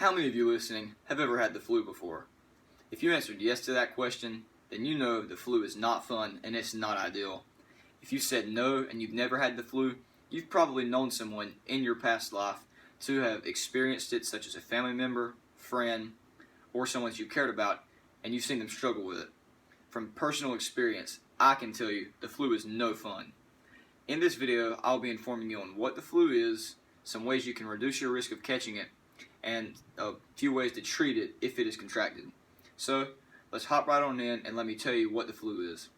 How many of you listening have ever had the flu before? If you answered yes to that question, then you know the flu is not fun and it's not ideal. If you said no and you've never had the flu, you've probably known someone in your past life to have experienced it, such as a family member, friend, or someone that you cared about, and you've seen them struggle with it. From personal experience, I can tell you the flu is no fun. In this video, I'll be informing you on what the flu is, some ways you can reduce your risk of catching it, and a few ways to treat it if it is contracted. So, let's hop right on in and let me tell you what the flu is.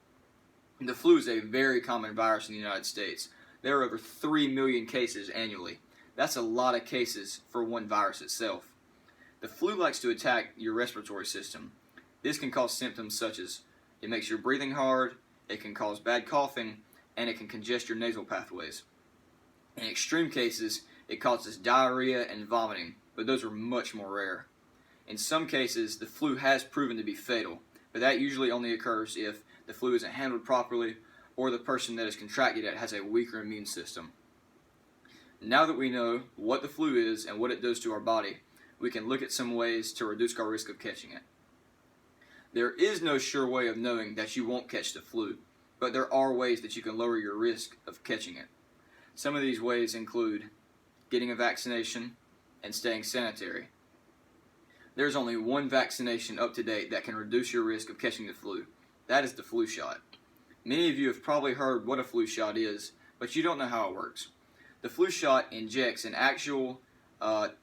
The flu is a very common virus in the United States. There are over 3 million cases annually. That's a lot of cases for one virus itself. The flu likes to attack your respiratory system. This can cause symptoms such as it makes your breathing hard, it can cause bad coughing, and it can congest your nasal pathways. In extreme cases, it causes diarrhea and vomiting, but those are much more rare. In some cases, the flu has proven to be fatal, but that usually only occurs if the flu isn't handled properly or the person that has contracted it has a weaker immune system. Now that we know what the flu is and what it does to our body, we can look at some ways to reduce our risk of catching it. There is no sure way of knowing that you won't catch the flu, but there are ways that you can lower your risk of catching it. Some of these ways include getting a vaccination and staying sanitary. There's only one vaccination up to date that can reduce your risk of catching the flu. That is the flu shot. Many of you have probably heard what a flu shot is, but you don't know how it works. The flu shot injects an actual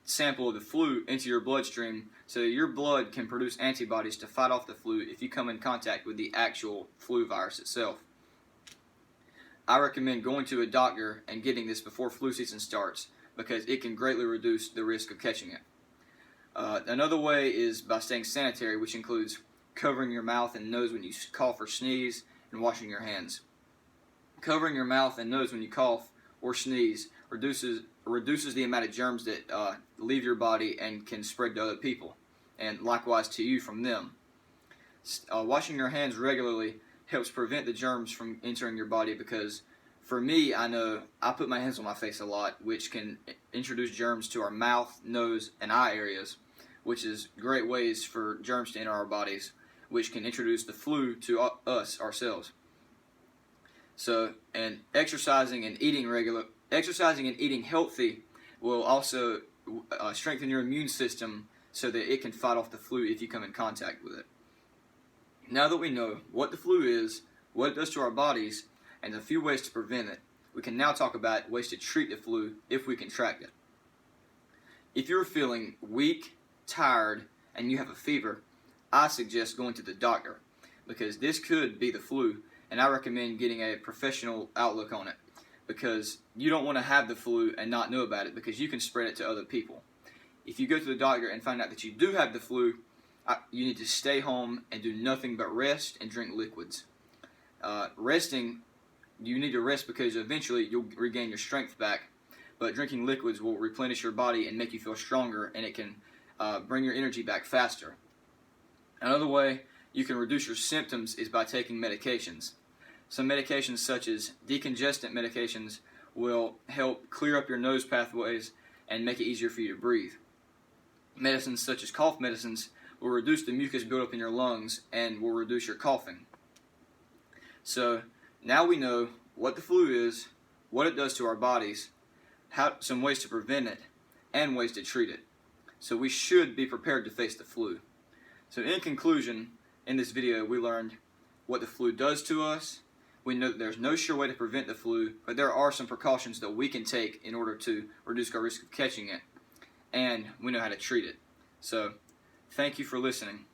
sample of the flu into your bloodstream so that your blood can produce antibodies to fight off the flu if you come in contact with the actual flu virus itself. I recommend going to a doctor and getting this before flu season starts because it can greatly reduce the risk of catching it. Another way is by staying sanitary, which includes covering your mouth and nose when you cough or sneeze and washing your hands. Covering your mouth and nose when you cough or sneeze reduces the amount of germs that leave your body and can spread to other people, and likewise to you from them. Washing your hands regularly helps prevent the germs from entering your body because, for me, I know I put my hands on my face a lot, which can introduce germs to our mouth, nose, and eye areas, which is great ways for germs to enter our bodies, which can introduce the flu to us ourselves. So, and exercising and eating healthy will also strengthen your immune system so that it can fight off the flu if you come in contact with it. Now that we know what the flu is, what it does to our bodies, and a few ways to prevent it, we can now talk about ways to treat the flu if we contract it. If you're feeling weak, tired, and you have a fever, I suggest going to the doctor because this could be the flu, and I recommend getting a professional outlook on it because you don't want to have the flu and not know about it because you can spread it to other people. If you go to the doctor and find out that you do have the flu, you need to stay home and do nothing but rest and drink liquids. You need to rest because eventually you'll regain your strength back, but drinking liquids will replenish your body and make you feel stronger, and it can bring your energy back faster. Another way you can reduce your symptoms is by taking medications. Some medications such as decongestant medications will help clear up your nose pathways and make it easier for you to breathe. Medicines such as cough medicines will reduce the mucus buildup in your lungs and will reduce your coughing. So now we know what the flu is, what it does to our bodies, some ways to prevent it, and ways to treat it. So we should be prepared to face the flu. So in conclusion, in this video we learned what the flu does to us. We know that there's no sure way to prevent the flu, but there are some precautions that we can take in order to reduce our risk of catching it. And we know how to treat it. So, thank you for listening.